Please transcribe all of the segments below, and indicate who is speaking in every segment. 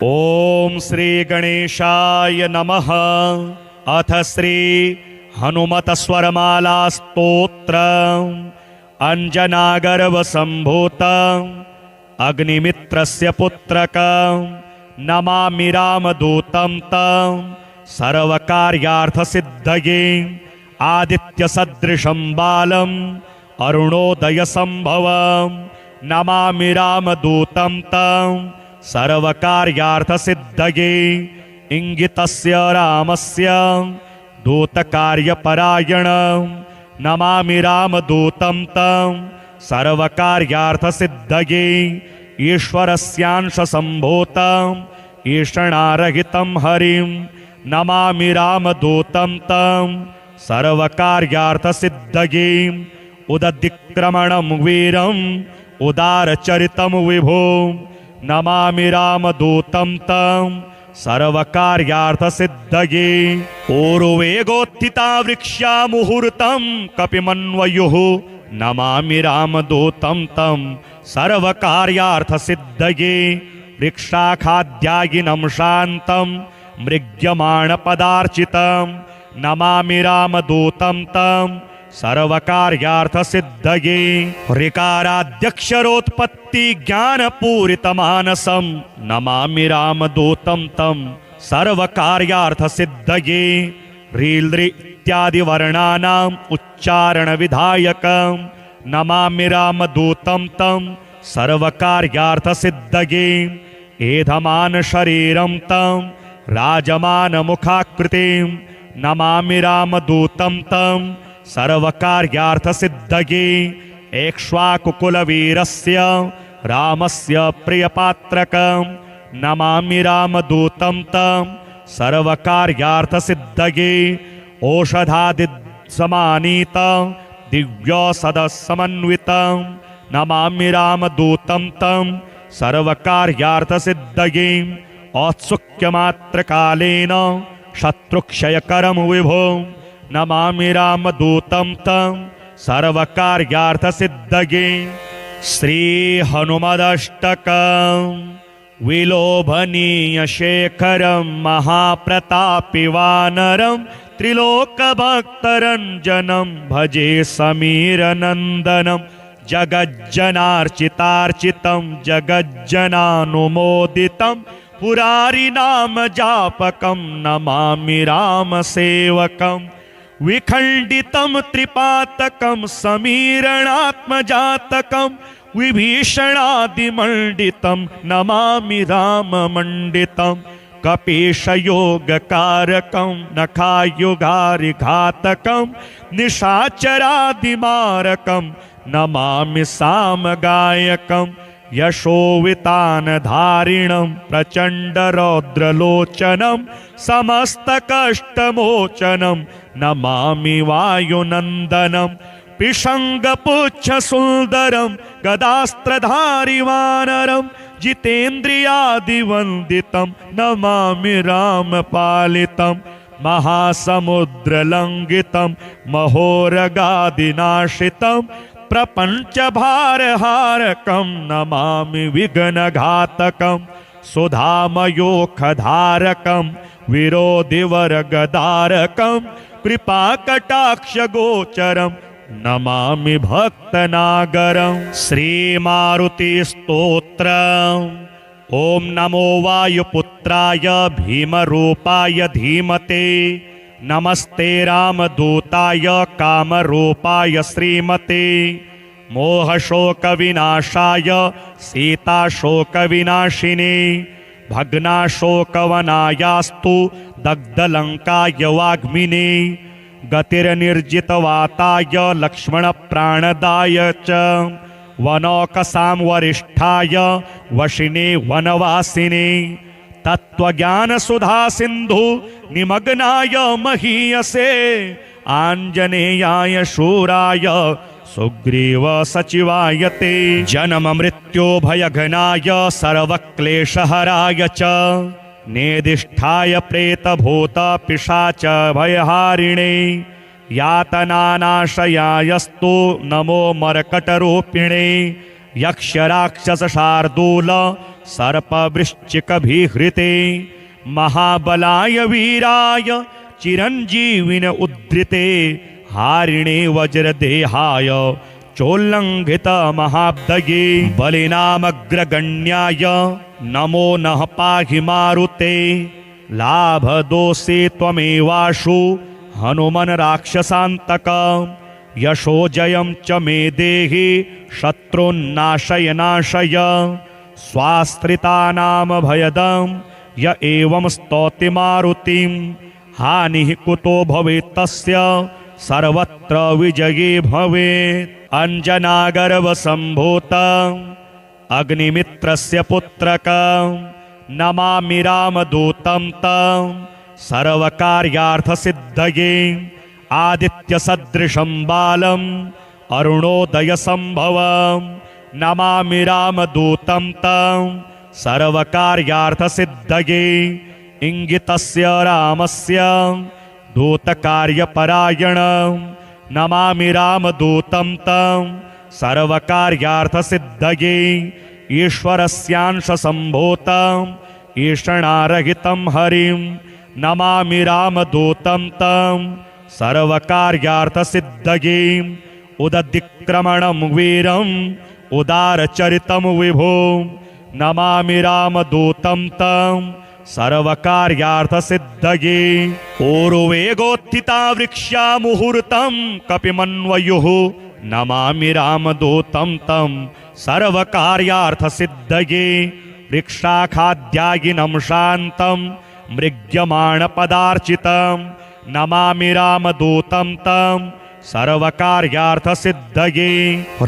Speaker 1: ओम श्री गणेशाय नमः। अथ श्री हनुमत स्वरमाला स्तोत्र। अंजनागर्भ संभूत अग्निमित्रस्य पुत्रक नमामि रामदूतं तं सर्वकार्यार्थ सिद्धये आदित्य सदृशं बालम अरुणोदय संभवम नमामि रामदूतं तं सर्वकार्यार्थ सिद्धये इंगितस्य रामस्य दूतकार्यपरायण नमामि रामदूतं तं सर्वकार्यार्थ सिद्धये ईश्वरस्यांश संभूतं ईषणारहितं हरिं नमामि रामदूतं तं सर्वकार्यार्थ सिद्धये उदतिक्रमणं वीरं उदारचरितं विभो नमामि रामदूतं तं सर्वकार्यार्थ सिद्धये पूर्वेगोत्थिता वृक्षा मुहूर्तं कपिमन्वयुः नमामि रामदूतं तं सर्वकार्यार्थ सिद्धये वृक्षाखाद्यायिनं शान्तं मृग्यमाणपदार्चितं नमामि रामदूतं तं सर्वकार्यार्थ सिद्धये ऋकाराद्यक्षरोत्पत्ति ज्ञानपूरितमानसं नमामि रामदूतं तं सर्वकार्यार्थ सिद्धये रीलृ इत्यादि वर्णानाम् उच्चारण विधायकं नमामि रामदूतं तं सर्वकार्यार्थ सिद्धये एधमान शरीरं तं राजमान मुखाकृतिं नमामि रामदूतं तं सर्वकार्यार्थ सिद्धये एक्ष्वाकुकुलवीरस्य रामस्य प्रियपात्रकं नमामि रामदूतं तं सर्वकार्यार्थ सिद्धये औषधादिसमानीत दिव्यौषधसमन्वितं नमामि रामदूतं तं सर्वकार्यार्थ सिद्धये औत्सुक्यमात्रकालेन शत्रुक्षयकरं विभो नमामि रामदूतं तं सर्वकार्यार्थ सिद्धये श्री हनुमदष्टकं विलोभनीय शेखरं महाप्रतापि वानरं त्रिलोकभक्तरञ्जनं भजे समीरनन्दनं जगज्जनार्चितार्चितं जगज्जनानुमोदितं पुरारि नाम जापकं नमामि रामसेवकं विखंडितं त्रिपातकं समीरणात्मजातकं विभीषणादिमण्डितं नमामि राममण्डितं कपीशयोगकारकं नखायुगारिघातकं निशाचरादिमारकं नमामि सामगायकं यशोवितानधारिणं प्रचण्डरौद्रलोचनं समस्तकष्टमोचनं नमामि वायुनन्दनं पिशङ्गपुच्छसुन्दरं गदास्त्रधारिवानरं जितेन्द्रियादिवन्दितं नमामि रामपालितं महासमुद्रलङ्घितं महोरगादिनाशितं प्रपञ्चभारहारकं नमामि विघ्नघातकं सुधामयोखधारकं विरोधिवर्गधारकं कृपाकटाक्षगोचरं नमामि भक्तनागरं श्रीमारुतिस्तोत्रम् ॐ नमो वायुपुत्राय भीमरूपाय धीमते नमस्ते रामदूताय कामरूपाय श्रीमते मोहशोकविनाशाय सीताशोकविनाशिने भग्नाशोकवनायास्तु दग्धलङ्काय वाग्मिने गतिर्निर्जितवाताय लक्ष्मणप्राणदाय च वनौकसां वरिष्ठाय वशिने वनवासिने तत्त्वज्ञानसुधा सिन्धु निमग्नाय महीयसे आञ्जनेयाय शूराय सुग्रीव सचिवाय ते जन्म मृत्यो भयघ्नाय सर्वक्लेशहराय च नेदिष्ठाय प्रेतभूत पिशाच भयहारिणे यातनानाशयायस्तु नमो मर्कटरूपिणे यक्षराक्षस शार्दूल सर्पवृश्चिकभिहृते महाबलाय वीराय चिरञ्जीविन उद्धृते हारिणे वज्रदेहाय चोल्लङ्घित महाब्दये बलिनामग्रगण्याय नमो नः पाहि मारुते लाभदोषे त्वमेवाशु हनुमन् राक्षसान्तक यशो जयं च मे देहि शत्रुन्नाशय नाशय स्वास्त्रितानां भयदं य एवं स्तौति मारुतिं हानिः कुतो भवेत् तस्य सर्वत्र विजये भवेत् अंजनागर्भसम्भूतं अग्निमित्रस्य पुत्रकं नमामि रामदूतं तं सर्वकार्यार्थसिद्धये आदित्यसदृशं बालम् अरुणोदयसम्भवं नमामि रामदूतं तं सर्वकार्यार्थसिद्धये इंगितस्य रामस्य दूतकार्यपरायणं नमामि रामदूतं तं सर्वकार्यार्थसिद्धये ईश्वरस्यांशसम्भूतं ईषणारहितं हरिं नमामि रामदूतं तं सर्वकार्यार्थसिद्धये उदधिक्रमणं वीरम् उदारचरितं विभो नमामि रामदूतं तं सर्वकार्यार्थसिद्धये ऊर्वेगोत्थिता वृक्षा मुहूर्तं कपिमन्वयुः नमामि रामदूतं तं सर्वकार्यार्थसिद्धये वृक्षाखाद्यायिनं शान्तं मृग्यमाणपदार्चितं नमामि रामदूतं तं सर्वकार्यार्थसिद्धये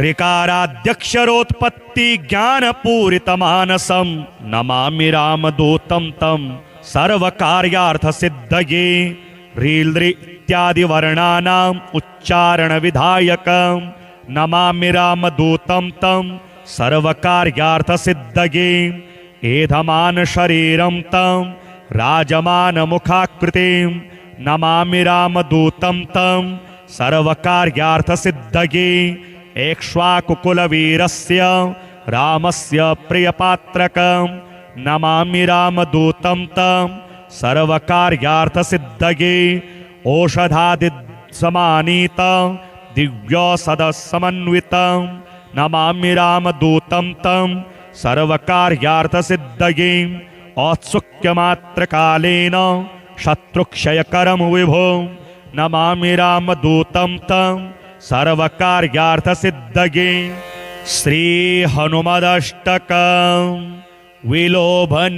Speaker 1: ऋकाराद्यक्षरोत्पत्ति ज्ञानपूरितमानसं नमामि रामदूतं तं सर्वकार्यार्थसिद्धये रील्द्रि इत्यादि वर्णानाम् उच्चारणविधायकं नमामि रामदूतं तं सर्वकार्यार्थसिद्धये एधमान शरीरं तं राजमानमुखाकृतिं नमामि रामदूतं तं सर्वकार्यार्थसिद्धये एक्ष्वाकुकुलवीरस्य रामस्य प्रियपात्रकं नमामि रामदूतं तं सर्वकार्यार्थसिद्धये औषधादिसमानीतं दिव्यौषधसमन्वितं नमामि रामदूतं तं सर्वकार्यार्थसिद्धये औत्सुक्यमात्रकालेन शत्रुक्षयकरं विभो नमामि रामदूतं तं सर्वकार्यार्थसिद्धये श्रीहनुमदष्टकं विलोभनीयशेखरं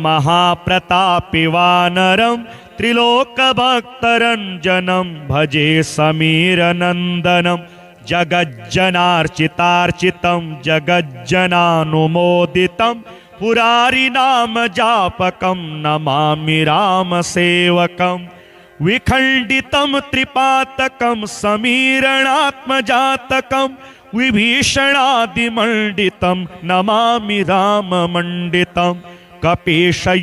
Speaker 1: महाप्रतापि वानरं त्रिलोकभक्तरञ्जनं भजे समीरनन्दनं जगज्जनार्चितार्चितं जगज्जनानुमोदितं पुरारिनाम जापकं नमामि रामसेवकं विखण्डितं त्रिपातकं समीरणात्मजातकं विभीषणादिमण्डितं नमामि राममण्डितं कपीशयोगकारकं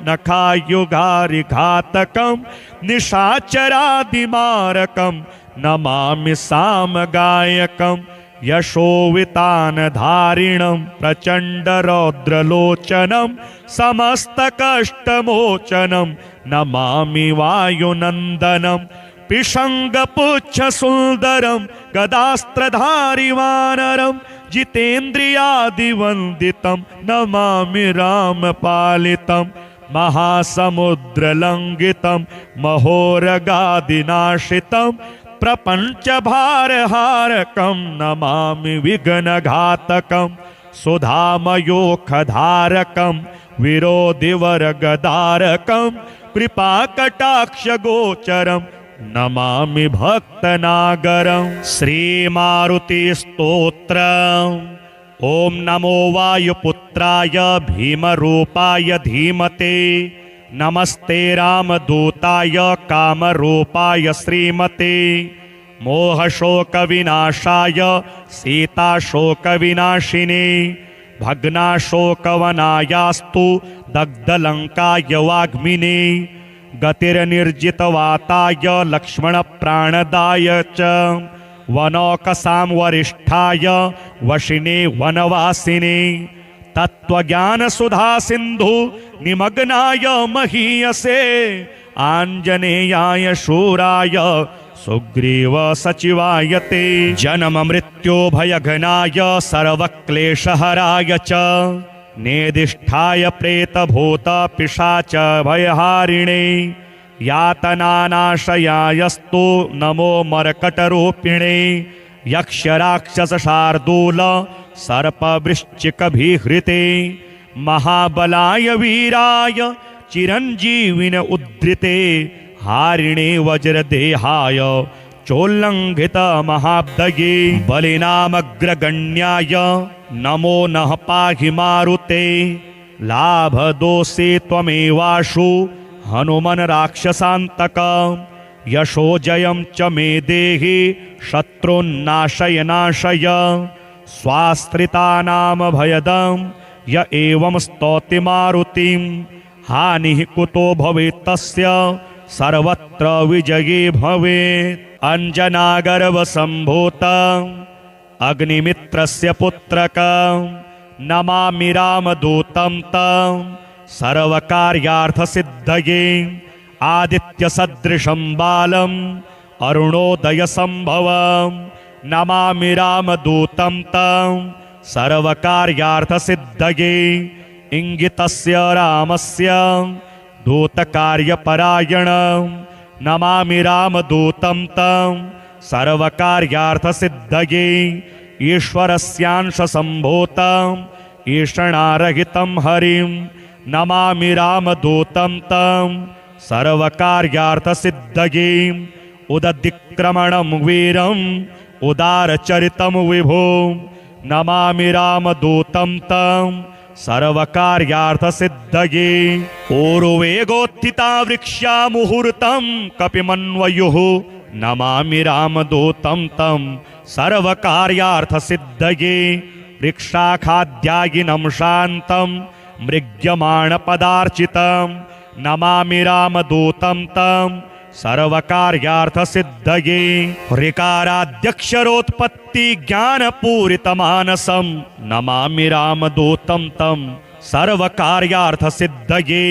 Speaker 1: नखायुगारिघातकं निशाचरादिमारकं नमामि सामगायकं यशोवितानधारिणं प्रचण्डरौद्रलोचनं समस्तकष्टमोचनं नमामि वायुनन्दनं पिशङ्गपुच्छसुन्दरं गदास्त्रधारिवानरं जितेन्द्रियादिवन्दितं नमामि रामपालितं महासमुद्रलङ्घितं महोरगादिनाशितं प्रपञ्चभारहारकं नमामि विघ्नघातकं सुधामयोखधारकं विरोधिवर्गधारकं कृपाकटाक्षगोचरं नमामि भक्तनागरं श्रीमारुतिस्तोत्रम् ॐ नमो वायुपुत्राय भीमरूपाय धीमते नमस्ते रामदूताय कामरूपाय श्रीमते मोहशोकविनाशाय सीताशोकविनाशिने भग्नाशोकवनायास्तु दग्धलङ्काय वाग्मिने गतिर्निर्जितवाताय लक्ष्मणप्राणदाय च वनौकसां वरिष्ठाय वशिने वनवासिने तत्त्वज्ञान सुधा सिंधु निमग्नाय महीयसे आंजनेयाय शूराय सुग्रीव सचिवाय ते जन्म मृत्यो भयघनाय सर्वक्लेशहराय च नेदिष्ठाय प्रेतभूत पिशाच भयहारिणे यातनानाशयायस्तु नमो मर्कटरूपिणे यक्षराक्षसशार्दूल सर्पवृश्चिकभिहृते महाबलाय वीराय चिरञ्जीविन उद्धृते हारिणे वज्रदेहाय चोल्लङ्घित महाब्दये बलिनामग्रगण्याय नमो नः पाहि मारुते लाभदोषे त्वमेवाशु हनुमन् राक्षसान्तक यशो जयं च मे देहि शत्रुन्नाशय नाशय स्वास्त्रितानां भयदं य एवं स्तौति मारुतिं हानिः कुतो भवेत् तस्य सर्वत्र विजये भवेत् अंजनागर्भसम्भूतं अग्निमित्रस्य पुत्रकं नमामि रामदूतं तं सर्वकार्यार्थसिद्धये आदित्यसदृशं बालम् अरुणोदयसम्भवं नमामि रामदूतं तं सर्वकार्यार्थसिद्धये इंगितस्य रामस्य दूतकार्यपरायणं नमामि रामदूतं तं सर्वकार्यार्थसिद्धये ईश्वरस्यांशसम्भूतं ईषणारहितं हरिं नमामि रामदूतं तं सर्वकार्यार्थसिद्धये उदतिक्रमणं वीरम् उदारचरितं विभुं नमामि रामदूतं तं सर्वकार्यार्थसिद्धये ऊर्वेगोत्थिता वृक्षा मुहूर्तं कपिमन्वयुः नमामि रामदूतं तं सर्वकार्यार्थसिद्धये वृक्षाखाद्यायिनं शान्तं मृग्यमाणपदार्चितं नमामि रामदूतं तं सर्वकार्यार्थसिद्धये ऋकाराद्यक्षरोत्पत्ति ज्ञानपूरितमानसं नमामि रामदूतं तं सर्वकार्यार्थसिद्धये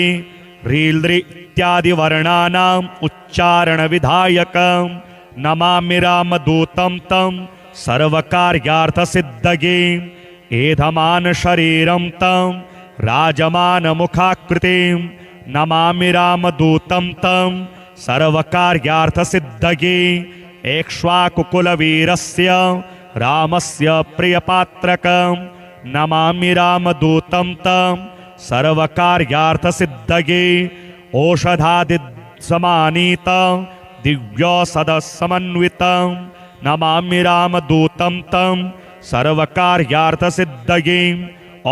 Speaker 1: रीलृ इत्यादि वर्णानाम् उच्चारणविधायकं नमामि रामदूतं तं सर्वकार्यार्थसिद्धये एधमान शरीरं तं राजमानमुखाकृतिं नमामि रामदूतं तं सर्वकार्यार्थसिद्धये एक्ष्वाकुकुलवीरस्य रामस्य प्रियपात्रकं नमामि रामदूतं तं सर्वकार्यार्थसिद्धये औषधादिसमानीतं दिव्यौषधसमन्वितं नमामि रामदूतं तं सर्वकार्यार्थसिद्धये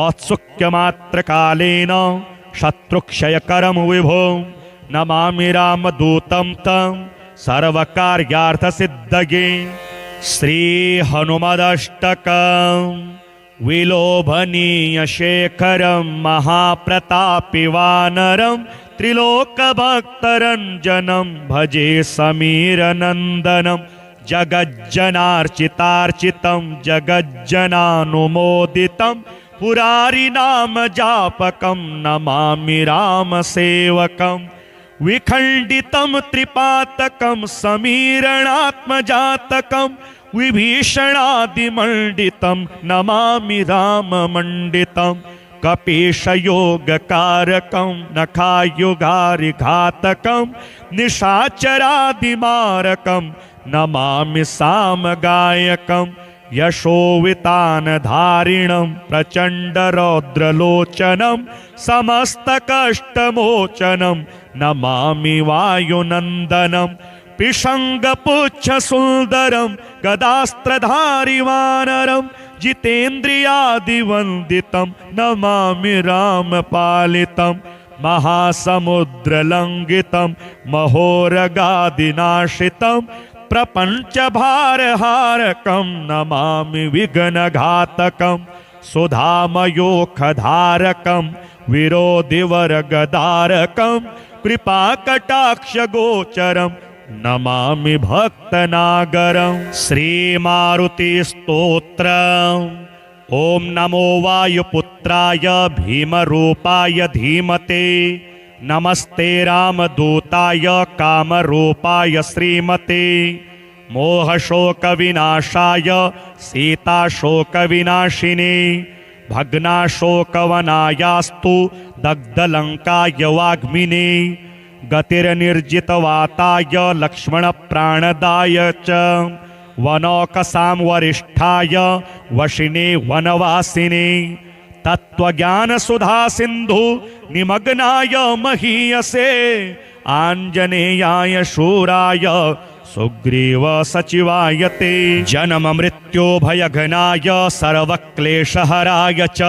Speaker 1: औत्सुक्यमात्रकालेन शत्रुक्षयकरं विभुं नमामि रामदूतं तं सर्वकार्यार्थसिद्धये श्रीहनुमदष्टकं विलोभनीयशेखरं महाप्रतापिवानरं त्रिलोकभक्तरञ्जनं भजे समीरनन्दनं जगज्जनार्चितार्चितं जगज्जनानुमोदितं पुरारिनामजापकं नमामि रामसेवकं विखण्डितं त्रिपातकं समीरणात्मजातकं विभीषणादिमण्डितं नमामि राममण्डितं कपीशयोगकारकं नखायुगारिघातकं निशाचरादिमारकं नमामि सामगायकं यशोवितानधारिणं प्रचण्डरौद्रलोचनं समस्तकष्टमोचनं नमामि वायुनन्दनं पिशङ्गपुच्छसुन्दरं गदास्त्रधारिवानरं जितेन्द्रियादिवन्दितं नमामि रामपालितं महासमुद्रलङ्घितं महोरगादिनाशितं प्रपञ्चभारहारकं नमामि विघ्नघातकं सुधामयोखधारकं विरोधिवरगदारकं कृपाकटाक्षगोचरं नमामि भक्तनागरं।
Speaker 2: श्रीमारुतिस्तोत्रम्। ॐ नमो वायुपुत्राय भीमरूपाय धीमते, नमस्ते रामदूताय कामरूपाय श्रीमते, मोहशोकविनाशाय सीताशोकविनाशिने, भग्नाशोकवनायास्तु दग्धलङ्काय वाग्मिने, गतिर्निर्जितवाताय लक्ष्मणप्राणदाय च, वनौकसां वरिष्ठाय वशिने वनवासिने, तत्त्वज्ञानसुधा सिन्धु निमग्नाय महीयसे, आञ्जनेयाय शूराय सुग्रीव सचिवाय ते, जन्म मृत्यो भयघनाय सर्वक्लेशहराय च,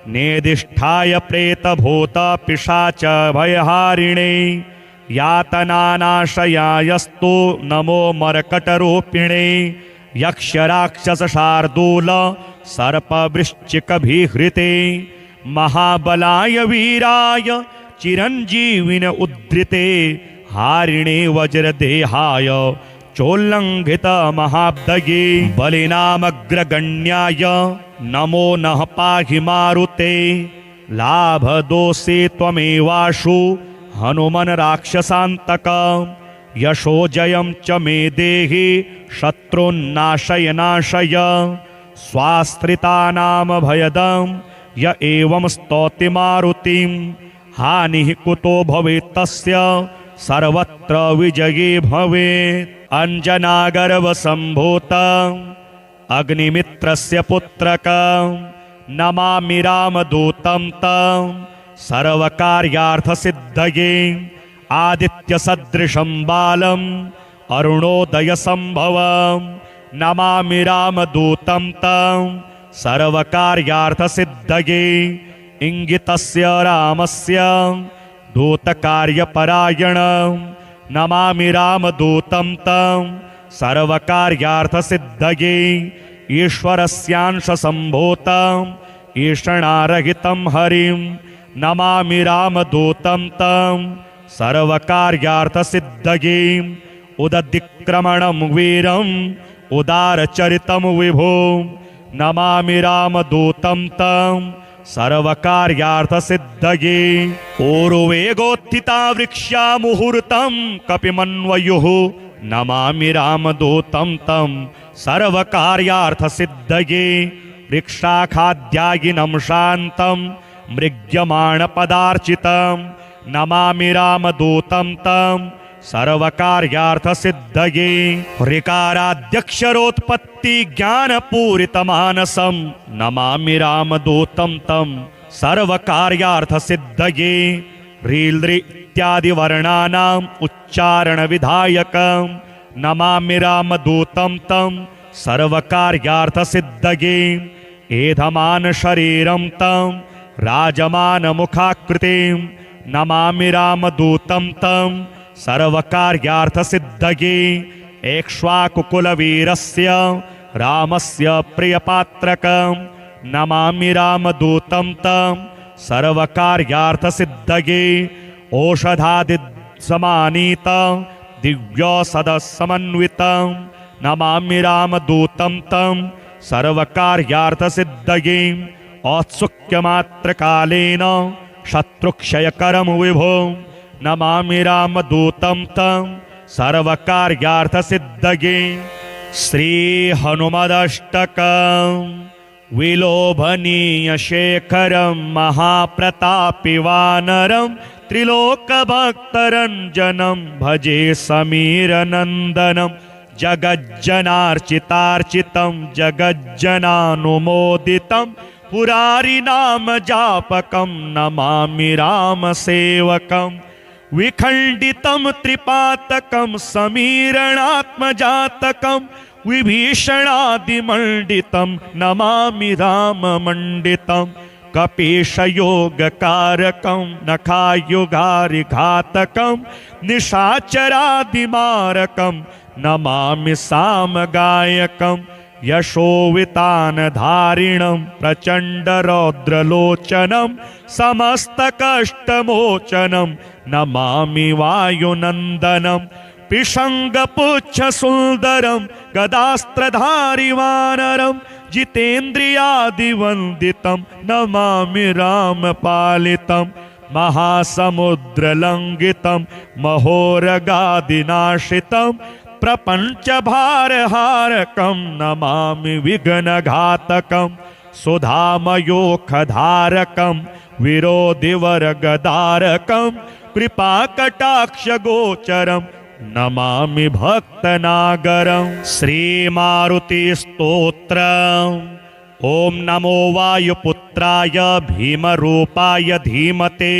Speaker 2: नेदिष्ठाय प्रेतभूत पिशाच भयहारिणे, यातनानाशयायस्तु नमो मर्कटरूपिणे, यक्षराक्षसशार्दूल सर्पवृश्चिकभिहृते, महाबलाय वीराय चिरञ्जीविन उद्धृते, हारिणे वज्रदेहाय चोल्लङ्घित महाब्दये, बलिनामग्रगण्याय नमो नः पाहि मारुते, लाभदोषे त्वमेवाशु हनुमन् राक्षसान्तक, यशो जयं च मे देहि शत्रुन्नाशय नाशय, स्वास्त्रितानां भयदं य एवं स्तौति मारुतिं, हानिः कुतो भवेत् तस्य सर्वत्र विजये भवेत्। अंजनागर्भसम्भूतं अग्निमित्रस्य पुत्रकं, नमामि रामदूतं तं सर्वकार्यार्थसिद्धये, आदित्यसदृशं बालम् अरुणोदयसम्भवं, नमामि रामदूतं तं सर्वकार्यार्थसिद्धये, इंगितस्य रामस्य दूतकार्यपरायणं, नमामि रामदूतं तं सर्वकार्यार्थसिद्धये, ईश्वरस्यांशसम्भूतं ईषणारहितं हरिं, नमामि रामदूतं तं सर्वकार्यार्थसिद्धये, उदधिक्रमणं वीरम् उदारचरितं विभुं, नमामि रामदूतं तं सर्वकार्यार्थसिद्धये, पूर्वेगोत्थिता वृक्षा मुहूर्तं कपिमन्वयुः, नमामि रामदूतं तं सर्वकार्यार्थसिद्धये, वृक्षाखाद्यायिनं शान्तं मृग्यमाणपदार्चितं, नमामि रामदूतं तं सर्वकार्यार्थसिद्धये, ऋकाराद्यक्षरोत्पत्ति ज्ञानपूरितमानसं, नमामि रामदूतं तं सर्वकार्यार्थसिद्धये, ह्रील्दृ इत्यादिवर्णानाम् उच्चारणविधायकं, नमामि रामदूतं तं सर्वकार्यार्थसिद्धये, एधमानशरीरं तं राजमानमुखाकृतिं, नमामि रामदूतं तं सर्वकार्यार्थसिद्धये, एक्ष्वाकुकुलवीरस्य रामस्य प्रियपात्रकं, नमामि रामदूतं तं सर्वकार्यार्थसिद्धये, औषधादिसमानीतं दिव्यौषधसमन्वितं, नमामि रामदूतं तं सर्वकार्यार्थसिद्धये, औत्सुक्यमात्रकालेन शत्रुक्षयकरं विभुं, नमामि रामदूतं तं सर्वकार्यार्थसिद्धये। श्रीहनुमदष्टकं विलोभनीयशेखरं महाप्रतापि वानरं, त्रिलोकभक्तरञ्जनं भजे समीरनन्दनं, जगज्जनार्चितार्चितं जगज्जनानुमोदितं, पुरारिनाम जापकं नमामि रामसेवकं, विखण्डितं त्रिपातकं समीरणात्मजातकं, विभीषणादिमण्डितं नमामि राममण्डितं, कपीशयोगकारकं नखायुगारिघातकं, निशाचरादिमारकं नमामि सामगायकं, यशोवितानधारिणं प्रचण्डरौद्रलोचनं, समस्तकष्टमोचनं नमामि वायुनन्दनं, पिशङ्गपुच्छसुन्दरं गदास्त्रधारि वानरं जितेन्द्रियादिवन्दितं नमामि रामपालितं महासमुद्रलङ्घितं महोरगादिनाशितं प्रपञ्चभारहारकं नमामि विघ्नघातकं सुधामयोखधारकं विरोधिवर्गधारकं कृपाकटाक्षगोचरं नमामि भक्तनागरं। श्रीमारुतिस्तोत्रम्। ॐ नमो वायुपुत्राय भीमरूपाय धीमते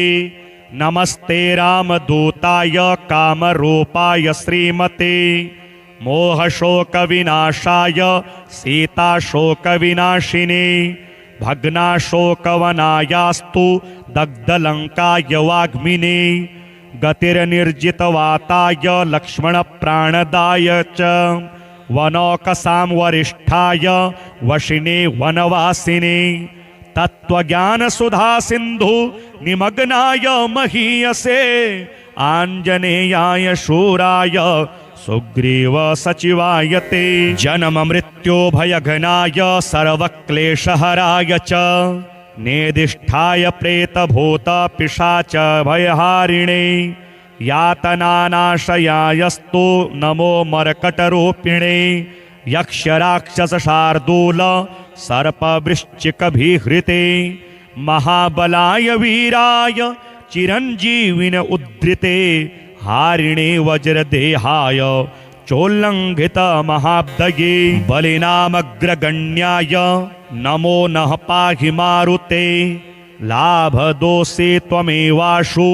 Speaker 2: नमस्ते रामदूताय कामरूपाय श्रीमते मोहशोकविनाशाय सीताशोकविनाशिने भग्नाशोकवनायास्तु दग्धलङ्काय वाग्मिने गतिर्निर्जितवाताय लक्ष्मणप्राणदाय च वनौकसां वरिष्ठाय वशिने वनवासिने तत्त्वज्ञानसुधा सिन्धु निमग्नाय महीयसे आञ्जनेयाय शूराय सुग्रीव सचिवाय ते जन्म मृत्यो भयघनाय सर्वक्लेशहराय च नेदिष्ठाय प्रेतभूत पिशाच भयहारिणे यातनानाशयायस्तु नमो मर्कटरूपिणे यक्षराक्षसशार्दूल सर्पवृश्चिकभिहृते महाबलाय वीराय चिरञ्जीविन उद्धृते हारिणे वज्रदेहाय चोल्लङ्घित महाब्दये बलिनामग्रगण्याय नमो नः पाहि मारुते लाभदोषे त्वमेवाशु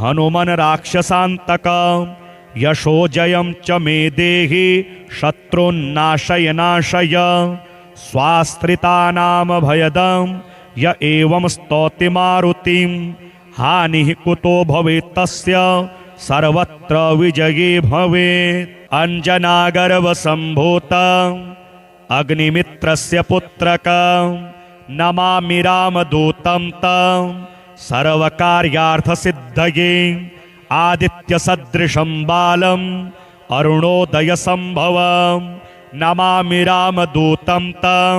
Speaker 2: हनुमन् राक्षसान्तक यशो जयं च मे देहि शत्रुन्नाशय नाशय स्वास्त्रितानां भयदं य एवं स्तौति मारुतिं हानिः कुतो भवेत् तस्य सर्वत्र विजये भवेत्। अंजनागर्भसम्भूतं अग्निमित्रस्य पुत्रकं नमामि रामदूतं तं सर्वकार्यार्थसिद्धये आदित्यसदृशं बालम् अरुणोदयसम्भवं नमामि रामदूतं तं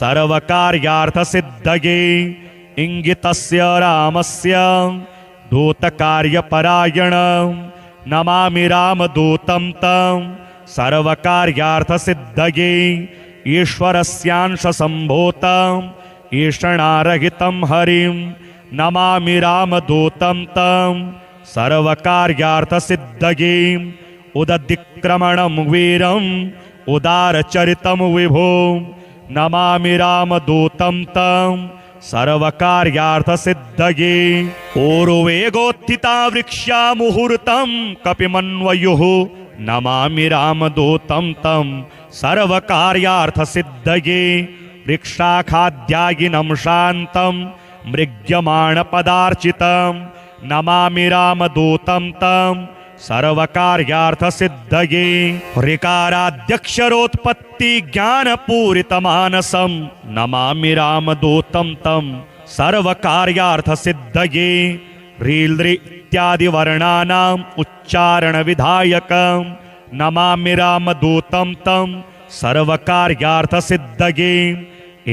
Speaker 2: सर्वकार्यार्थसिद्धये इंगितस्य रामस्य दूतकार्यपरायणं नमामि रामदूतं तं सर्वकार्यार्थसिद्धये ईश्वरस्यांशसम्भूतं ईषणारहितं हरिं नमामि रामदूतं तं सर्वकार्यार्थसिद्धये उदधिक्रमणं वीरम् उदारचरितं विभुं नमामि रामदूतं तं सर्वकार्यार्थसिद्धये ऊर्वेगोत्थिता वृक्षा मुहूर्तं कपिमन्वयुः नमामि रामदूतं तं सर्वकार्यार्थसिद्धये वृक्षाखाद्यायिनं शान्तं मृग्यमाणपदार्चितं नमामि रामदूतं तं सर्वकार्यार्थसिद्धये ऋकाराद्यक्षरोत्पत्ति ज्ञानपूरितमानसं नमामि रामदूतं तं सर्वकार्यार्थसिद्धये ह्रील् इत्यादि वर्णानाम् उच्चारणविधायकं नमामि रामदूतं तं सर्वकार्यार्थसिद्धये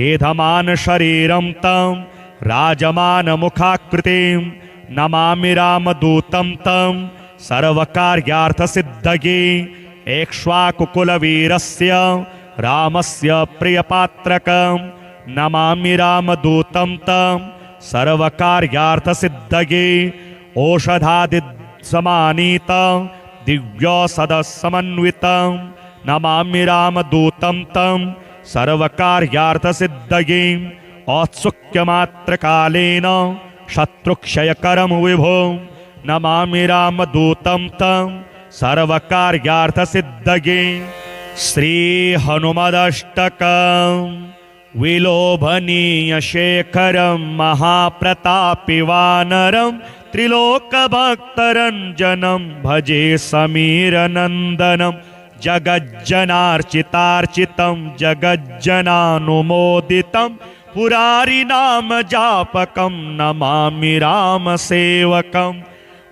Speaker 2: एधमान शरीरं तं राजमानमुखाकृतिं नमामि रामदूतं तं सर्वकार्यार्थसिद्धये एक्ष्वाकुकुलवीरस्य रामस्य प्रियपात्रकं नमामि रामदूतं तं सर्वकार्यार्थसिद्धये औषधादिसमानीतं दिव्यौषधसमन्वितं नमामि रामदूतं तं सर्वकार्यार्थसिद्धये औत्सुक्यमात्रकालेन शत्रुक्षयकरं विभुं नमामि रामदूतं तं सर्वकार्यार्थसिद्धये श्रीहनुमदष्टकं विलोभनीयशेखरं महाप्रतापि वानरं त्रिलोकभक्तरञ्जनं भजे समीरनन्दनं जगज्जनार्चितार्चितं जगज्जनानुमोदितं पुरारिनाम जापकं नमामि रामसेवकं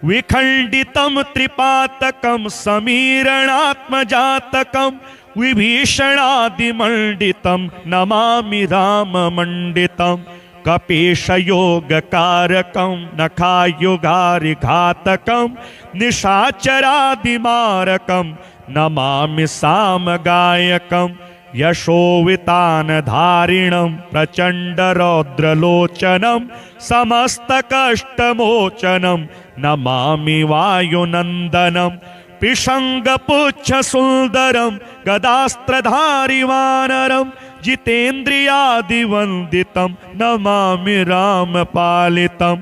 Speaker 2: विखण्डितं त्रिपातकं समीरणात्मजातकं विभीषणादिमण्डितं नमामि राममण्डितं कपीशयोगकारकं नखायुगारिघातकं निशाचरादिमारकं नमामि सामगायकं यशोवितानधारिणं प्रचण्डरौद्रलोचनं समस्तकष्टमोचनं नमामि वायुनन्दनं पिशङ्गपुच्छसुन्दरं गदास्त्रधारिवानरं जितेन्द्रियादिवन्दितं नमामि रामपालितं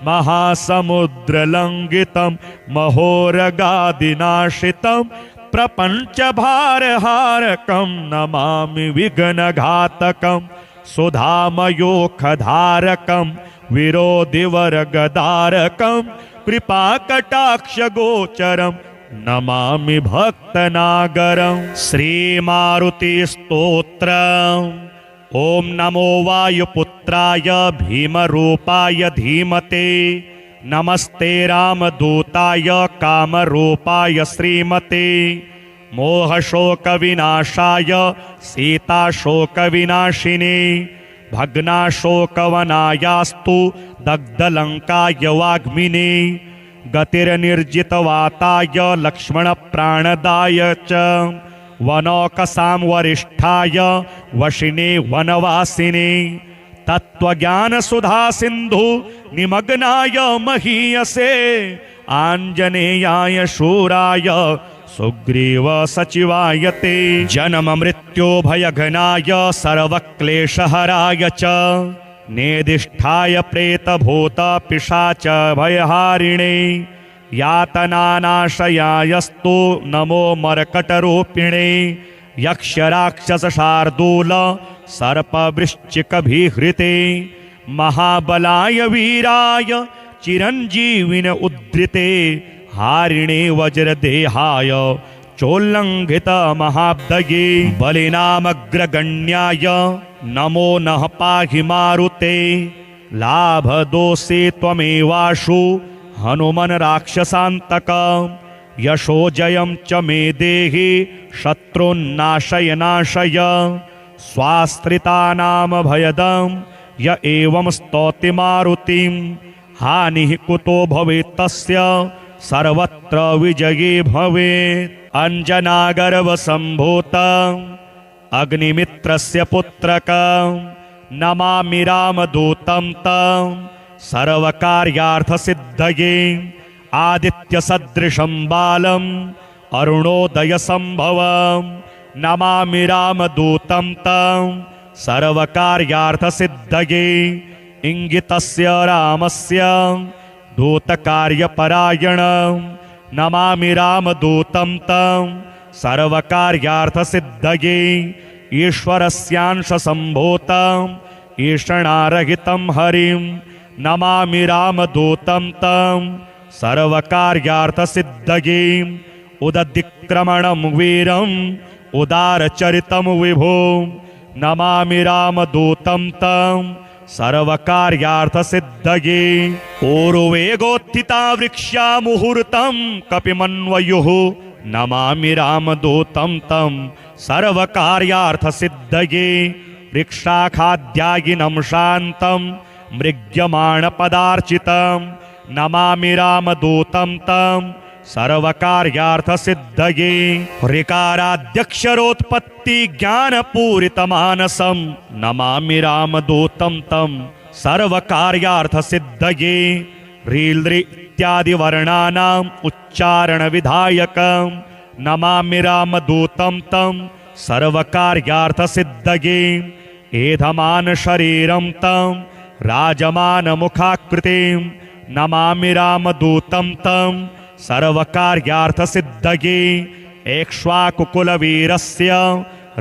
Speaker 2: महासमुद्रलङ्घितं महोरगादिनाशितं प्रपञ्चभारहारकं नमामि विघ्नघातकं सुधामयोखधारकं विरोधिवर्गधारकं कृपाकटाक्षगोचरं नमामि भक्तनागरं। श्रीमारुतिस्तोत्रम्। ॐ नमो वायुपुत्राय भीमरूपाय धीमते नमस्ते रामदूताय कामरूपाय श्रीमते मोहशोकविनाशाय सीताशोकविनाशिने भग्नाशोकवनायास्तु दग्धलङ्काय वाग्मिने गतिर्निर्जितवाताय लक्ष्मणप्राणदाय च वनौकसां वरिष्ठाय वशिने वनवासिने तत्त्वज्ञानसुधा सिन्धु निमग्नाय महीयसे आञ्जनेयाय शूराय सुग्रीव सचिवाय ते जन्म मृत्यो भयघनाय सर्वक्लेशहराय च नेदिष्ठाय प्रेतभूत पिशाच भयहारिणे यातनानाशयायस्तु नमो मर्कटरूपिणे यक्षराक्षसशार्दूल सर्पवृश्चिकभिहृते महाबलाय वीराय चिरञ्जीविन उद्धृते हारिणे वज्रदेहाय चोल्लङ्घित महाब्दये बलिनामग्रगण्याय नमो नः पाहि मारुते लाभदोषे त्वमेवाशु हनुमन् राक्षसान्तक यशो जयं च मे देहि शत्रुन्नाशय नाशय स्वाश्रितानां भयदं य एवं स्तौति मारुतिं हानिः कुतो भवेत् तस्य सर्वत्र विजये भवेत्। अंजनागर्भसम्भूतं अग्निमित्रस्य पुत्रकं नमामि रामदूतं तं सर्वकार्यार्थसिद्धये आदित्यसदृशं बालम् अरुणोदयसम्भवं नमामि रामदूतं तं सर्वकार्यार्थसिद्धये इंगितस्य रामस्य दूतकार्यपरायणं नमामि रामदूतं तं सर्वकार्यार्थसिद्धये ईश्वरस्यांशसम्भूतं ईषणारहितं हरिं नमामि रामदूतं तं सर्वकार्यार्थसिद्धये उदधिक्रमणं वीरम् उदारचरितं विभुं नमामि रामदूतं तं सर्वकार्यार्थसिद्धये ऊर्वेगोत्थिता वृक्षा मुहूर्तं कपिमन्वयुः नमामि रामदूतं तं सर्वकार्यार्थसिद्धये वृक्षाखाद्यायिनं शान्तं मृग्यमाणपदार्चितं नमामि रामदूतं तं सर्वकार्यार्थसिद्धये ऋकाराद्यक्षरोत्पत्ति ज्ञानपूरितमानसं नमामि रामदूतं तं सर्वकार्यार्थसिद्धये ह्रील् इत्यादि वर्णानाम् उच्चारणविधायकं नमामि रामदूतं तं सर्वकार्यार्थसिद्धये एधमान शरीरं तं राजमानमुखाकृतिं नमामि रामदूतं तं सर्वकार्यार्थसिद्धये एक्ष्वाकुकुलवीरस्य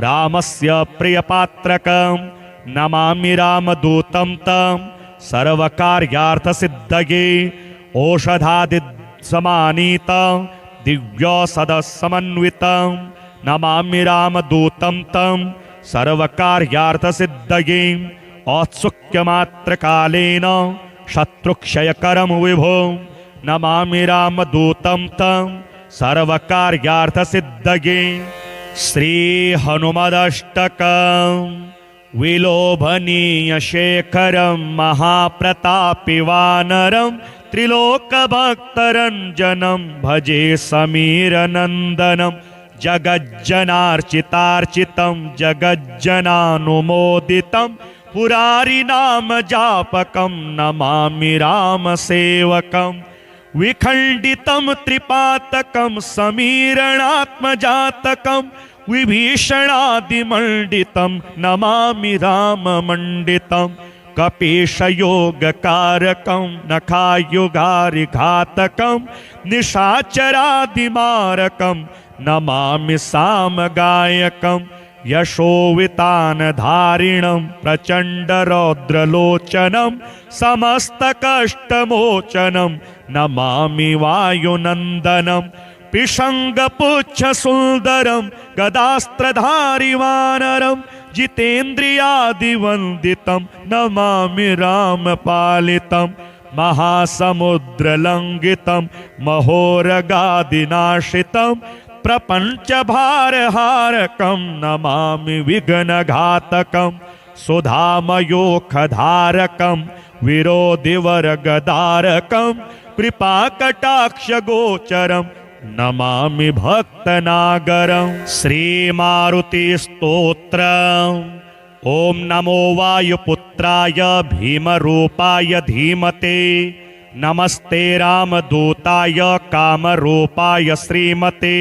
Speaker 2: रामस्य प्रियपात्रकं नमामि रामदूतं तं सर्वकार्यार्थसिद्धये औषधादिसमानीतं दिव्यौषधसमन्वितं नमामि रामदूतं तं सर्वकार्यार्थसिद्धये औत्सुक्यमात्रकालेन शत्रुक्षयकरं विभुं नमामि रामदूतं तं सर्वकार्यार्थसिद्धये श्रीहनुमदष्टकम् विलोभनीयशेखरं महाप्रतापि वानरं त्रिलोकभक्तरञ्जनं भजे समीरनन्दनं जगज्जनार्चितार्चितं जगज्जनानुमोदितं पुरारिनामजापकं नमामि रामसेवकम् विखण्डितं त्रिपातकं समीरणात्मजातकं विभीषणादिमण्डितं नमामि राममण्डितं कपीशयोगकारकं नखायुगारिघातकं निशाचरादिमारकं नमामि सामगायकं यशोवितानधारिणं प्रचण्डरौद्रलोचनं समस्तकष्टमोचनं नमामि वायुनन्दनं पिशङ्गपुच्छसुन्दरं गदास्त्रधारिवानरं जितेन्द्रियादिवन्दितं नमामि रामपालितं महासमुद्रलङ्घितं महोरगादिनाशितं प्रपञ्चभारहारकं नमामि विघ्नघातकं सुधामयोखधारकं विरोधिवर्गधारकं कृपाकटाक्षगोचरं नमामि भक्तनागरं श्रीमारुतिस्तोत्रम् ॐ नमो वायुपुत्राय भीमरूपाय धीमते नमस्ते रामदूताय कामरूपाय श्रीमते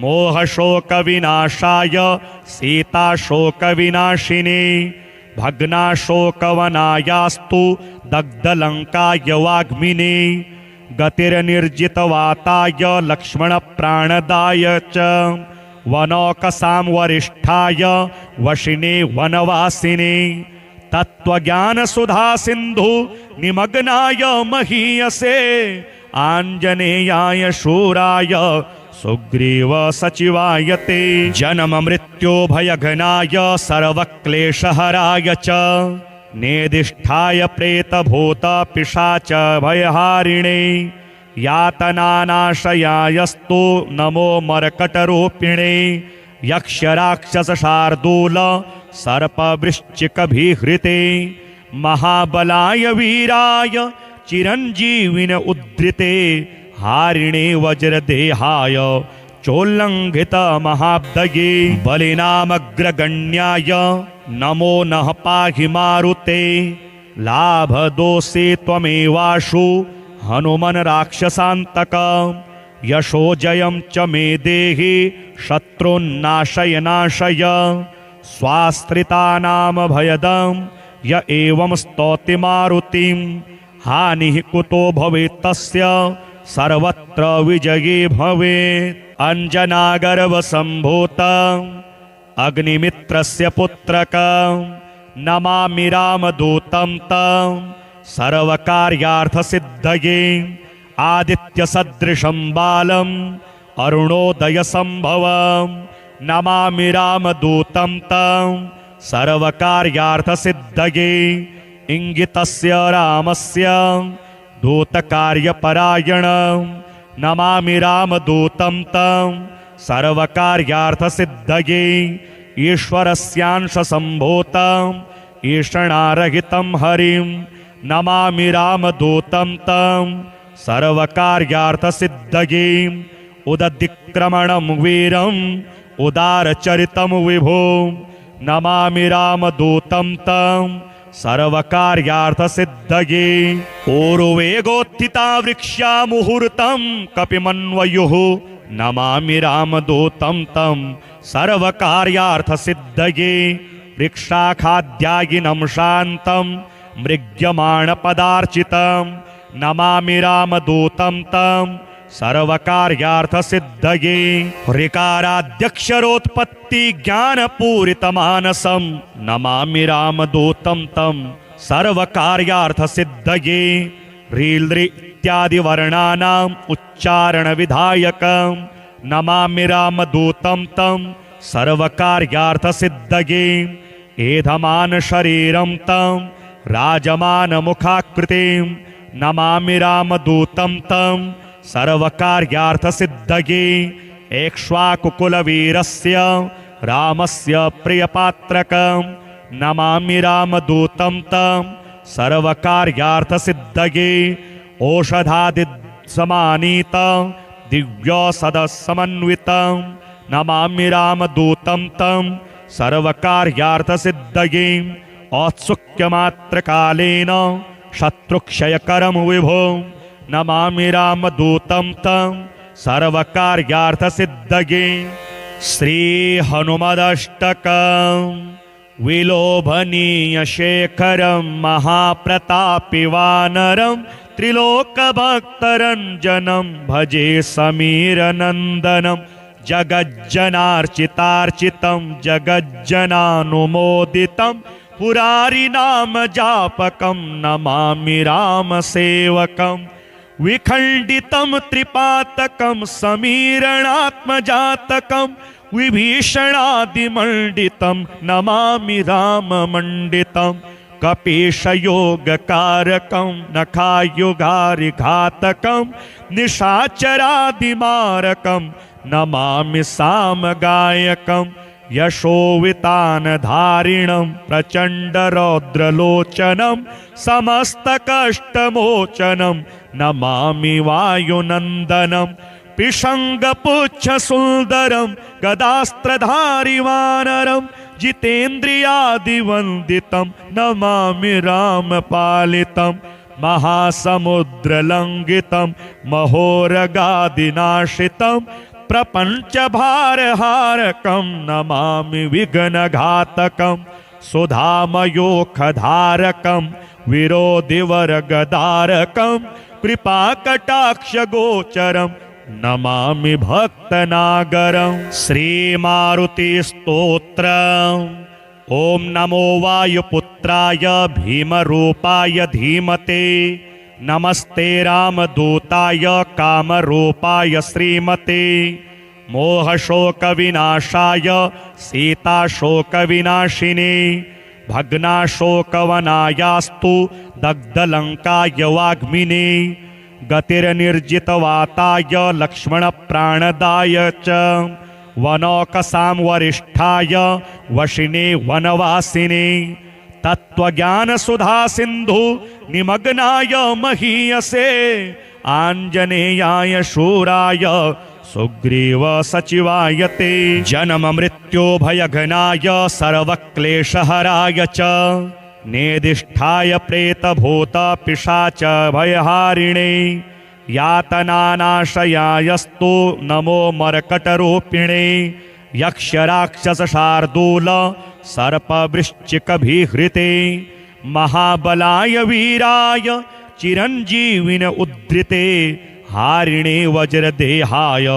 Speaker 2: मोहशोकविनाशाय सीताशोकविनाशिने भग्नाशोकवनायास्तु दग्धलङ्काय वाग्मिने गतिर्निर्जितवाताय लक्ष्मणप्राणदाय च वनौकसां वरिष्ठाय वशिने वनवासिने तत्त्वज्ञानसुधा सिन्धु निमग्नाय महीयसे आञ्जनेयाय शूराय सुग्रीव सचिवाय ते जन्म मृत्यो भयघ्नाय सर्वक्लेशहराय च नेदिष्ठाय प्रेतभूत पिशाच भयहारिणे यातनानाशयायस्तु नमो मर्कटरूपिणे यक्षराक्षसशार्दूल सर्पवृश्चिकभिहृते महाबलाय वीराय चिरञ्जीविन उद्धृते हारिणे वज्रदेहाय चोल्लङ्घित महाब्दये बलिनामग्रगण्याय नमो नः पाहि मारुते लाभदोषे त्वमेवाशु हनुमन् राक्षसान्तक यशो जयं च मे देहि शत्रुन्नाशय नाशय स्वाश्रितानां भयदं य एवं स्तौति मारुतिं हानिः कुतो भवेत् तस्य सर्वत्र विजयी भवेत् अञ्जनागर्भसम्भूतं अग्निमित्रस्य पुत्रकं नमामि रामदूतं तं सर्वकार्यार्थसिद्धये आदित्यसदृशं बालम् अरुणोदयसम्भवं नमामि रामदूतं तं सर्वकार्यार्थसिद्धये इङ्गितस्य रामस्य दूतकार्यपरायणं नमामि रामदूतं तं सर्वकार्यार्थसिद्धये ईश्वरस्यांशसम्भूतं ईषणारहितं हरिं नमामि रामदूतं तं सर्वकार्यार्थसिद्धये उदधिक्रमणं वीरम् उदारचरितं विभुं नमामि रामदूतं तं सर्वकार्यार्थसिद्धये ऊर्वेगोत्थिता वृक्षा मुहूर्तं कपिमन्वयुः नमामि रामदूतं तं सर्वकार्यार्थसिद्धये वृक्षाखाद्यायिनं शान्तं मृग्यमाणपदार्चितं नमामि रामदूतं तं सर्वकार्यार्थसिद्धये ऋकाराद्यक्षरोत्पत्ति ज्ञानपूरितमानसं नमामि रामदूतं तं सर्वकार्यार्थसिद्धये ह्रील् इत्यादि वर्णानाम् उच्चारणविधायकं नमामि रामदूतं तं सर्वकार्यार्थसिद्धये एधमान शरीरं तं राजमानमुखाकृतिं नमामि रामदूतं तं सर्वकार्यार्थसिद्धये एक्ष्वाकुकुलवीरस्य रामस्य प्रियपात्रकं नमामि रामदूतं तं सर्वकार्यार्थसिद्धये औषधादिसमानीतं दिव्यौषधसमन्वितं नमामि रामदूतं तं सर्वकार्यार्थसिद्धये औत्सुक्यमात्रकालेन शत्रुक्षयकरं विभो नमामि रामदूतं तं सर्वकार्यार्थसिद्धये श्रीहनुमदष्टकं विलोभनीयशेखरं महाप्रतापि वानरं त्रिलोकभक्तरञ्जनं भजे समीरनन्दनं जगज्जनार्चितार्चितं जगज्जनानुमोदितं पुरारिनाम जापकं नमामि रामसेवकं विखण्डितं त्रिपातकं समीरणात्मजातकं विभीषणादिमण्डितं नमामि राममण्डितं कपीशयोगकारकं नखायुगारिघातकं निशाचरादिमारकं नमामि सामगायकं यशोवितानधारिणं प्रचण्डरौद्रलोचनं समस्तकष्टमोचनं नमामि वायुनन्दनं पिशङ्गपुच्छसुन्दरं गदास्त्रधारिवानरं जितेन्द्रियादिवन्दितं नमामि रामपालितं महासमुद्रलङ्घितं महोरगादिनाशितं प्रपञ्चभारहारकं नमामि विघ्नघातकं सुधामयोखधारकं विरोधिवर्गधारकं कृपाकटाक्षगोचरं नमामि भक्तनागरं श्रीमारुतिस्तोत्रम् ॐ नमो वायुपुत्राय भीमरूपाय धीमते नमस्ते रामदूताय कामरूपाय श्रीमते मोहशोकविनाशाय सीताशोकविनाशिने भग्नाशोकवनायास्तु दग्धलङ्काय वाग्मिने गतिर्निर्जितवाताय लक्ष्मणप्राणदाय च वनौकसां वरिष्ठाय वशिने वनवासिने तत्त्वज्ञानसुधा सिन्धु निमग्नाय महीयसे आञ्जनेयाय शूराय सुग्रीव सचिवाय ते जन्म मृत्यो भयघ्नाय सर्वक्लेशहराय च नेदिष्ठाय प्रेतभूत पिशाच भयहारिणे यातनानाशयायस्तु नमो मर्कटरूपिणे यक्षराक्षसशार्दूल सर्पवृश्चिकभिहृते महाबलाय वीराय चिरञ्जीविन उद्धृते हारिणे वज्रदेहाय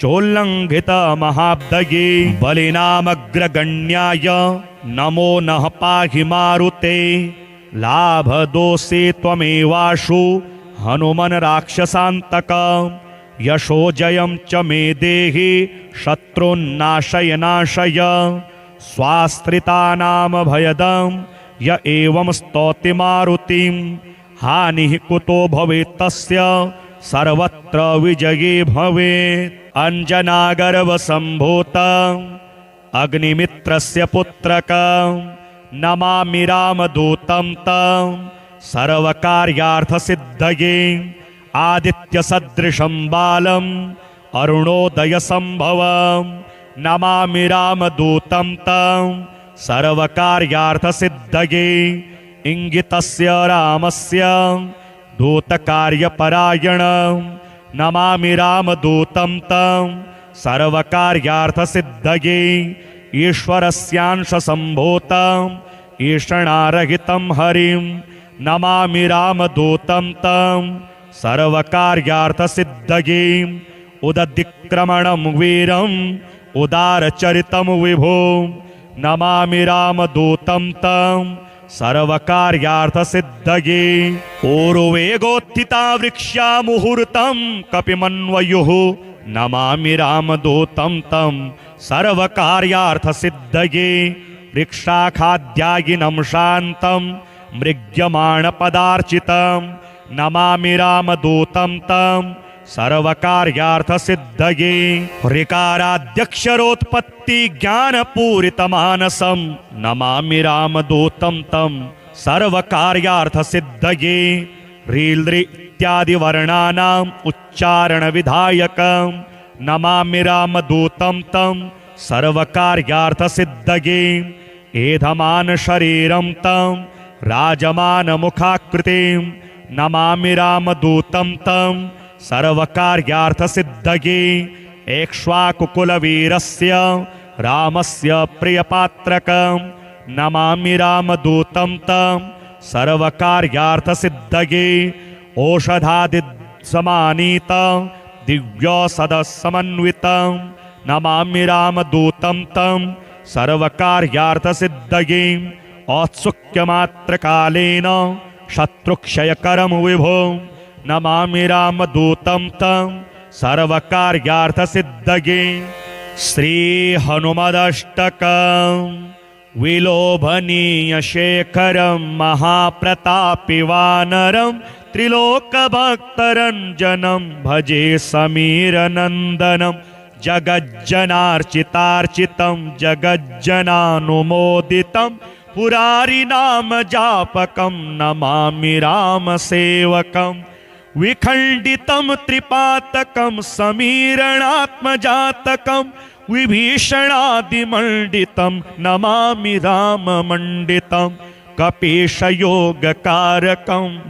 Speaker 2: चोल्लङ्घित महाब्दये बलिनामग्रगण्याय नमो नः पाहि मारुते लाभदोषे त्वमेवाशु हनुमन् राक्षसान्तक यशो जयं च मे देहि शत्रुन्नाशय नाशय स्वाश्रितानां भयदं य एवं स्तौति मारुतिं हानिः कुतो भवेत् तस्य सर्वत्र विजये भवेत् अंजनागर्भसम्भूतं अग्निमित्रस्य पुत्रकं नमामि रामदूतं तं सर्वकार्यार्थसिद्धये आदित्यसदृशं बालम् अरुणोदयसम्भवं नमामि रामदूतं तं सर्वकार्यार्थसिद्धये इंगितस्य रामस्य दूतकार्यपरायणं नमामि रामदूतं तं सर्वकार्यार्थसिद्धये ईश्वरस्यांशसम्भूतं ईषणारहितं हरिं नमामि रामदूतं तं सर्वकार्यार्थसिद्धये उदधिक्रमणं वीरम् उदारचरितं विभो नमामि रामदूतं तं सर्वकार्यार्थसिद्धये पूर्वेगोत्थिता वृक्षा मुहूर्तं कपिमन्वयुः नमामि रामदूतं तं सर्वकार्यार्थसिद्धये वृक्षाखाद्यायिनं शान्तं मृग्यमाणपदार्चितं नमामि रामदूतं तं सर्वकार्यार्थसिद्धये ऋकाराद्यक्षरोत्पत्ति ज्ञानपूरितमानसं नमामि रामदूतं तं सर्वकार्यार्थसिद्धये ह्रील् इत्यादि वर्णानाम् उच्चारणविधायकं नमामि रामदूतं तं सर्वकार्यार्थसिद्धये एधमान शरीरं तं राजमानमुखाकृतिं नमामि रामदूतं तं सर्वकार्यार्थसिद्धये एक्ष्वाकुकुलवीरस्य रामस्य प्रियपात्रकं नमामि रामदूतं तं सर्वकार्यार्थसिद्धये औषधादिसमानीतं दिव्यौषधसमन्वितं नमामि रामदूतं तं सर्वकार्यार्थसिद्धये औत्सुक्यमात्रकालेन शत्रुक्षयकरं विभो नमामि रामदूतं तं सर्वकार्यार्थसिद्धये श्रीहनुमदष्टकं विलोभनीयशेखरं महाप्रतापिवानरं त्रिलोकभक्तरञ्जनं भजे समीरनन्दनं जगज्जनार्चितार्चितं जगज्जनानुमोदितं पुरारिनामजापकं नमामि रामसेवकं विखण्डितं त्रिपातकं समीरणात्मजातकं विभीषणादिमण्डितं नमामि राममण्डितं कपीशयोगकारकं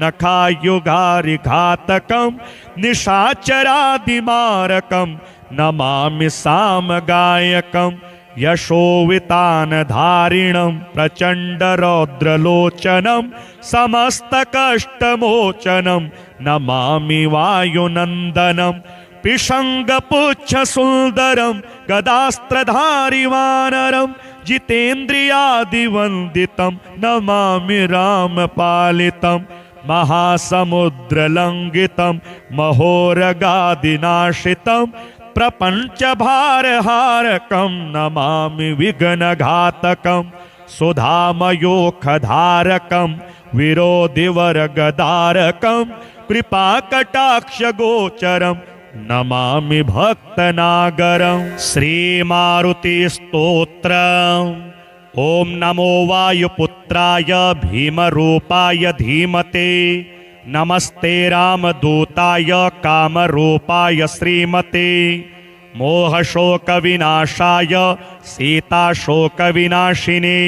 Speaker 2: नखायुगारिघातकं निशाचरादिमारकं नमामि सामगायकं यशोवितानधारिणं प्रचण्डरौद्रलोचनं समस्तकष्टमोचनं नमामि वायुनन्दनं पिशङ्गपुच्छसुन्दरं गदास्त्रधारिवानरं जितेन्द्रियादिवन्दितं नमामि रामपालितं महासमुद्रलङ्घितं महोरगादिनाशितं प्रपञ्चभारहारकं नमामि विघ्नघातकं सुधामयोखधारकं विरोधिवरगदारकं कृपाकटाक्षगोचरं नमामि भक्तनागरं श्रीमारुतिस्तोत्रम् ॐ नमो वायुपुत्राय भीमरूपाय धीमते नमस्ते रामदूताय कामरूपाय श्रीमते मोहशोकविनाशाय सीताशोकविनाशिने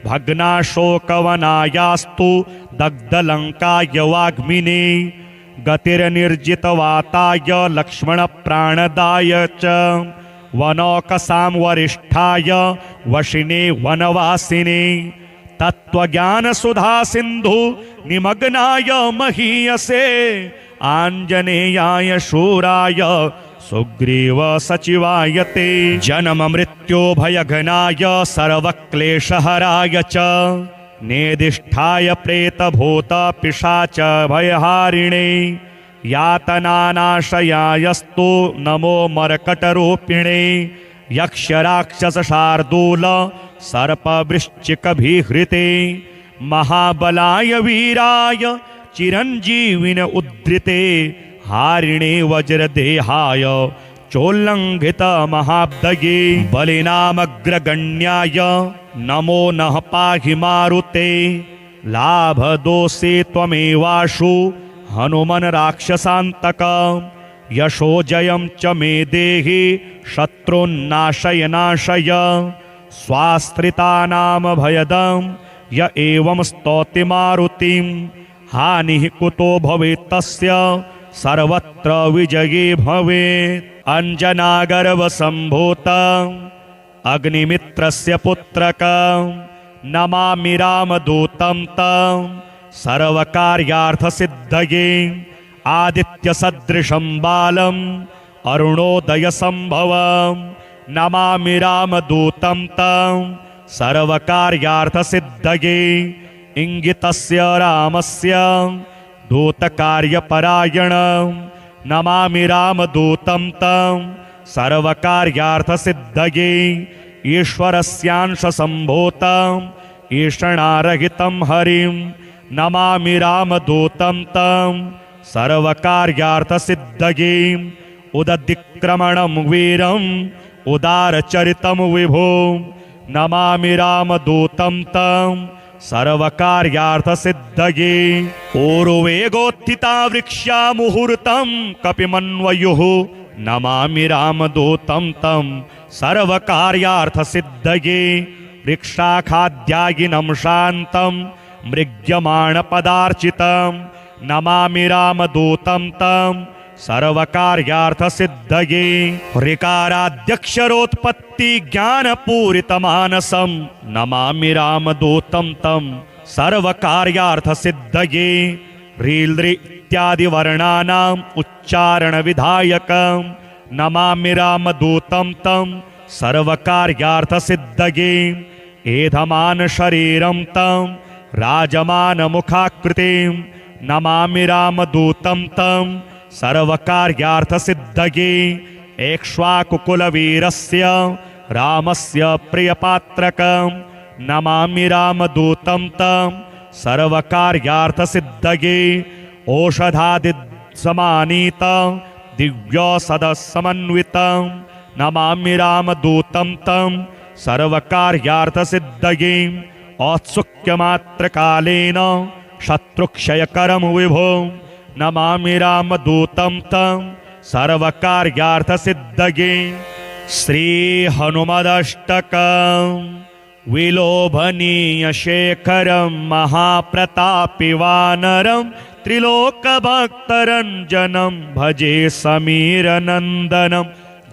Speaker 2: भग्नाशोकवनायास्तु दग्धलङ्काय वाग्मिने गतिर्निर्जितवाताय लक्ष्मणप्राणदाय च वनौकसां वरिष्ठाय वशिने वनवासिने तत्त्वज्ञानसुधासिन्धु निमग्नाय महीयसे आञ्जनेयाय शूराय सुग्रीव सचिवाय ते जन्ममृत्युभयघ्नाय सर्वक्लेशहराय च नेदिष्ठाय प्रेतभूतपिशाच भयहारिणे यातनानाशयायस्तु नमो मर्कटरूपिणे यक्षराक्षसशार्दूल सर्पवृश्चिकभिहृते महाबलाय वीराय चिरञ्जीविन उद्धृते हारिणे वज्रदेहाय चोल्लङ्घित महाब्दये बलिनामग्रगण्याय नमो नः पाहि मारुते लाभदोषे त्वमेवाशु हनुमन् राक्षसान्तक यशो जयं च मे देहि शत्रुन्नाशय नाशय स्वाश्रितानां भयदं य एवं स्तौति मारुतिं हानिः कुतो भवेत् तस्य सर्वत्र विजये भवेत् अञ्जनागर्भसम्भूतं अग्निमित्रस्य पुत्रकं नमामि रामदूतं तं सर्वकार्यार्थसिद्धये आदित्यसदृशं बालम् अरुणोदयसम्भवं नमामि रामदूतं तं सर्वकार्यार्थसिद्धये इङ्गितस्य रामस्य दूतकार्यपरायणं नमामि रामदूतं तं सर्वकार्यार्थसिद्धये ईश्वरस्यांशसम्भूतं ईषणारहितं हरिं नमामि रामदूतं तं सर्वकार्यार्थसिद्धये उदतिक्रमणं वीरम् उदारचरितं विभो नमामि रामदूतं तं सर्वकार्यार्थसिद्धये पूर्वेगोत्थिता वृक्षा मुहूर्तं कपिमन्वयुः नमामि रामदूतं तं सर्वकार्यार्थसिद्धये वृक्षाखाद्यायिनं शान्तं मृग्यमाणपदार्चितं नमामि रामदूतं तं सर्वकार्यार्थसिद्धये ऋकाराद्यक्षरोत्पत्ति ज्ञानपूरितमानसं नमामि रामदूतं तं सर्वकार्यार्थसिद्धये ह्रील् इत्यादिवर्णानाम् उच्चारणविधायकं नमामि रामदूतं तं सर्वकार्यार्थसिद्धये एधमान शरीरं तं राजमानमुखाकृतिं नमामि रामदूतं तं सर्वकार्यार्थसिद्धये एक्ष्वाकुकुलवीरस्य रामस्य प्रियपात्रकं नमामि रामदूतं तं सर्वकार्यार्थसिद्धये औषधादिसमानीतं दिव्यौषधसमन्वितं नमामि रामदूतं तं सर्वकार्यार्थसिद्धये औत्सुक्यमात्रकालेन शत्रुक्षयकरं विभो नमामि रामदूतं तं सर्वकार्यार्थसिद्धये श्रीहनुमदष्टकं विलोभनीयशेखरं महाप्रतापिवानरं त्रिलोकभक्तरञ्जनं भजे समीरनन्दनं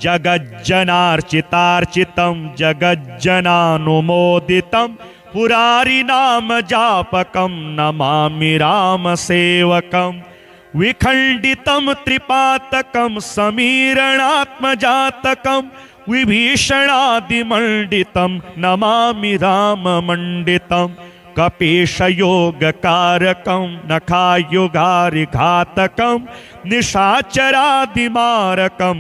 Speaker 2: जगज्जनार्चितार्चितं जगज्जनानुमोदितं पुरारिनामजापकं नमामि रामसेवकं विखण्डितं त्रिपातकं समीरणात्मजातकं विभीषणादिमण्डितं नमामि राममण्डितं कपीशयोगकारकं नखायुगारिघातकं निशाचरादिमारकं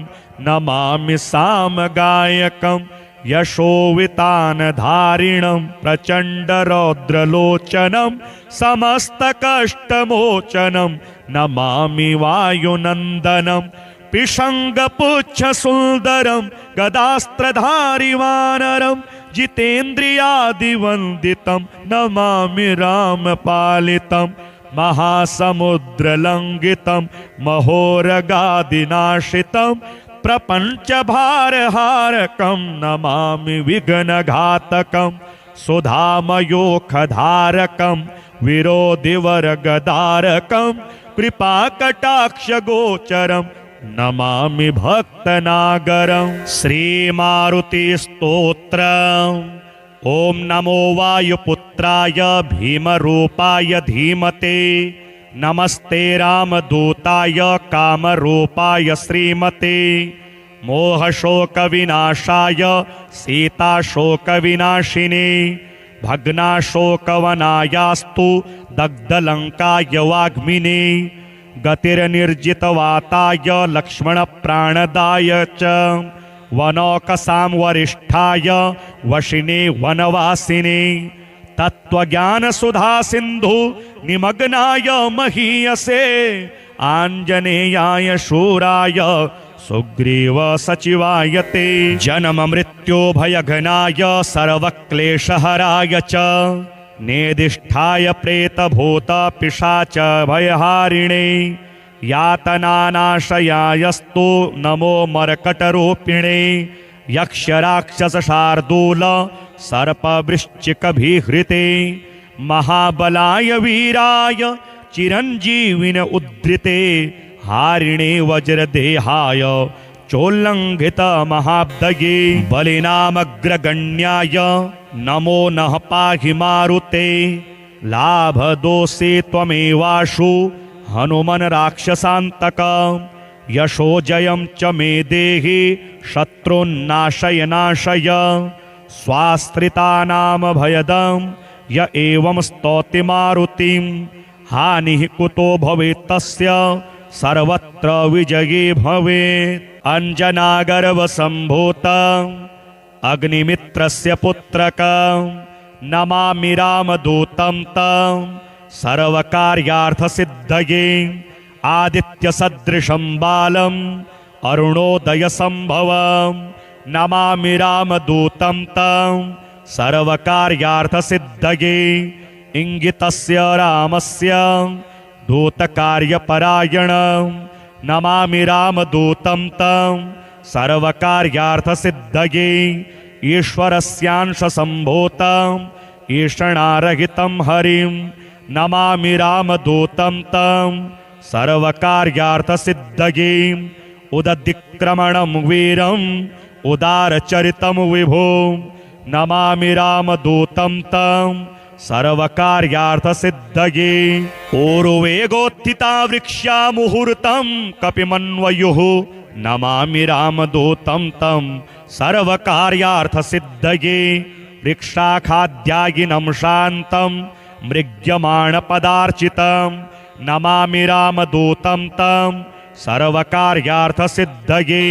Speaker 2: नमामि सामगायकं यशोवितानधारिणं प्रचण्डरौद्रलोचनं समस्तकष्टमोचनं नमामि वायुनन्दनं पिशङ्गपुच्छसुन्दरं गदास्त्रधारिवानरं जितेन्द्रियादिवन्दितं नमामि रामपालितं महासमुद्रलङ्घितं महोरगादिनाशितं प्रपञ्चभारहारकं नमामि विघ्नघातकं सुधामयोखधारकं विरोधिवर्गधारकं कृपाकटाक्षगोचरं नमामि भक्तनागरं श्रीमारुतिस्तोत्रम् ॐ नमो वायुपुत्राय भीमरूपाय धीमते नमस्ते रामदूताय कामरूपाय श्रीमते मोहशोकविनाशाय सीताशोकविनाशिने भग्नाशोकवनायास्तु दग्धलङ्काय वाग्मिने गतिर्निर्जितवाताय लक्ष्मणप्राणदाय च वनौकसां वरिष्ठाय वशिने वनवासिने तत्त्वज्ञानसुधासिन्धु निमग्नाय महीयसे आञ्जनेयाय शूराय सुग्रीव सचिवाय ते जन्ममृत्युभयघ्नाय सर्वक्लेशहराय च नेदिष्ठाय प्रेतभूतपिशाच भयहारिणे यातनानाशयायस्तु नमो मर्कटरूपिणे यक्षराक्षसशार्दूल सर्पवृश्चिकभिहृते महाबलाय वीराय चिरञ्जीविन उद्धृते हारिणे वज्रदेहाय चोल्लङ्घित महाब्दये बलिनामग्रगण्याय नमो नः पाहि मारुते लाभदोषे त्वमेवाशु हनुमन् राक्षसान्तक यशो जयं च मे देहि शत्रुन्नाशय नाशय स्वास्त्रितानां भयदं य एवं स्तौति मारुतिं हानिः कुतो भवेत् तस्य सर्वत्र विजये भवेत् अञ्जनागर्भसम्भूतं अग्निमित्रस्य पुत्रकं नमामि रामदूतं तं सर्वकार्यार्थसिद्धये आदित्यसदृशं बालम् अरुणोदयसम्भवं नमामि रामदूतं तं सर्वकार्यार्थसिद्धये इंगितस्य रामस्य दूतकार्यपरायणं नमामि रामदूतं तं सर्वकार्यार्थसिद्धये ईश्वरस्यांशसम्भूतं ईषणारहितं हरिं नमामि रामदूतं तं सर्वकार्यार्थसिद्धये उदतिक्रमणं वीरम् उदारचरितं विभो नमामि रामदूतं तं सर्वकार्यार्थसिद्धये ऊर्वेगोत्थिता वृक्षा मुहूर्तं कपिमन्वयुः नमामि रामदूतं तं सर्वकार्यार्थसिद्धये वृक्षाखाद्यायिनं शान्तं मृग्यमाणपदार्चितं नमामि रामदूतं तं सर्वकार्यार्थसिद्धये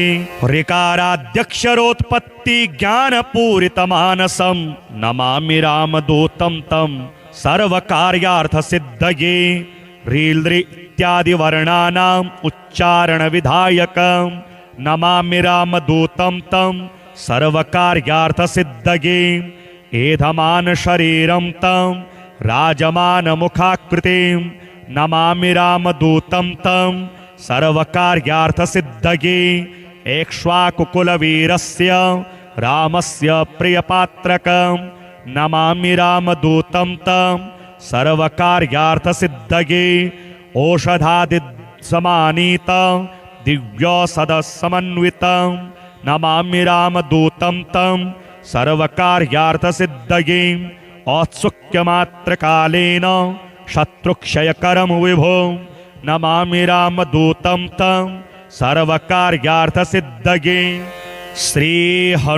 Speaker 2: ऋकाराद्यक्षरोत्पत्ति ज्ञानपूरितमानसं नमामि रामदूतं तं सर्वकार्यार्थसिद्धये ह्रील् इत्यादि वर्णानाम् उच्चारणविधायकं नमामि रामदूतं तं सर्वकार्यार्थसिद्धये एधमान शरीरं तं राजमानमुखाकृतिं नमामि रामदूतं तं सर्वकार्यार्थसिद्धये एक्ष्वाकुकुलवीरस्य रामस्य प्रियपात्रकं नमामि रामदूतं तं सर्वकार्यार्थसिद्धये औषधादिसमानीतं दिव्यौषधसमन्वितं नमामि रामदूतं तं सर्वकार्यार्थसिद्धये औत्सुक्यमात्रकालेन शत्रुक्षयकरं विभो नमामि रामदूतं तं सर्वकार्यार्थसिद्धये श्रीहनुमदष्टकं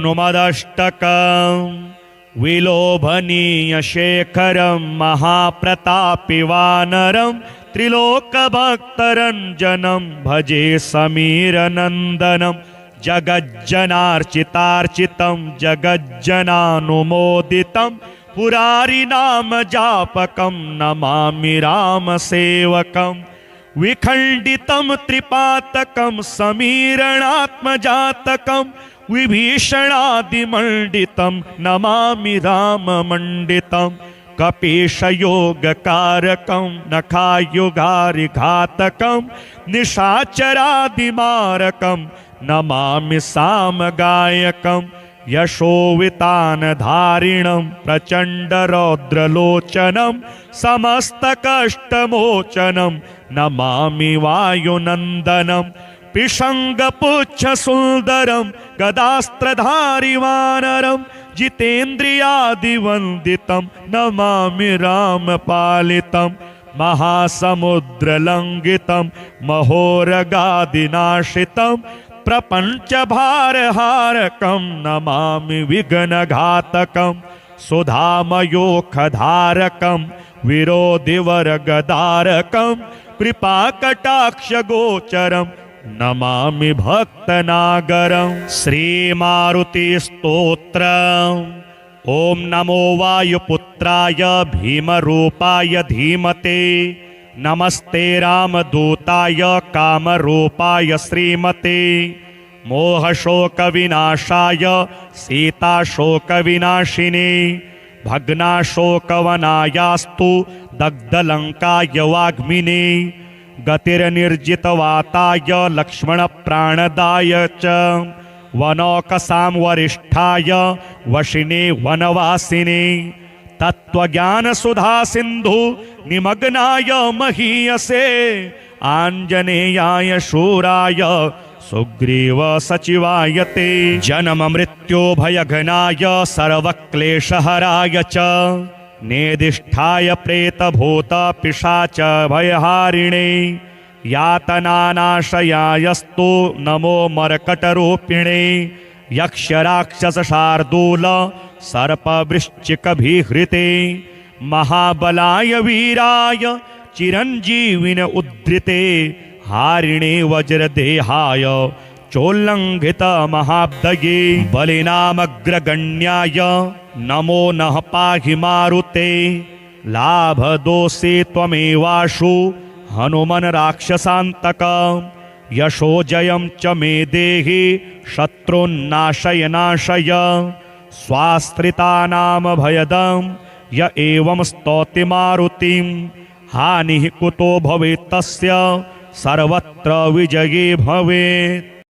Speaker 2: विलोभनीयशेखरं महाप्रतापिवानरं त्रिलोकभक्तरञ्जनं भजे समीरनन्दनं जगज्जनार्चितार्चितं जगज्जनानुमोदितं पुरारिनामजापकं नमामि रामसेवकं विखण्डितं त्रिपातकं समीरणात्मजातकं विभीषणादिमण्डितं नमामि राममण्डितं कपीशयोगकारकं नखायुगारिघातकं निशाचरादिमारकं नमामि सामगायकं यशोवितानधारिणं प्रचण्डरौद्रलोचनं समस्तकष्टमोचनं नमामि वायुनन्दनं पिशङ्गपुच्छसुन्दरं गदास्त्रधारिवानरं जितेन्द्रियादिवन्दितं नमामि रामपालितं महासमुद्रलङ्घितं महोरगादिनाशितं प्रपञ्चभारहारकं नमामि विघ्नघातकं सुधामयोखधारकं विरोधिवरगदारकं कृपाकटाक्षगोचरं नमामि भक्तनागरं श्रीमारुतिस्तोत्रम् ॐ नमो वायुपुत्राय भीमरूपाय धीमते नमस्ते रामदूताय कामरूपाय श्रीमते मोहशोकविनाशाय सीताशोकविनाशिने भग्नाशोकवनायास्तु दग्धलङ्काय वाग्मिने गतिर्निर्जितवाताय लक्ष्मणप्राणदाय च वनौकसां वरिष्ठाय वशिने वनवासिने तत्त्वज्ञानसुधासिन्धु निमग्नाय महीयसे आञ्जनेयाय शूराय सुग्रीव सचिवाय ते जन्ममृत्युभयघ्नाय सर्वक्लेशहराय च नेदिष्ठाय प्रेतभूतपिशाच भयहारिणे यातनानाशयायस्तु नमो मर्कटरूपिणे यक्षराक्षसशार्दूल सर्पवृश्चिकभिहृते महाबलाय वीराय चिरञ्जीविन उद्धृते हारिणे वज्रदेहाय चोल्लङ्घित महाब्दये बलिनामग्रगण्याय नमो नः पाहि मारुते लाभदोषे त्वमेवाशु हनुमन् राक्षसान्तक। यशो जयं च मे देहि शत्रुन्नाशय नाशय। स्वास्त्रितानां भयदं य एवं स्तौति मारुतिं। हानिः कुतो भवेत् तस्य सर्वत्र विजये भवेत्।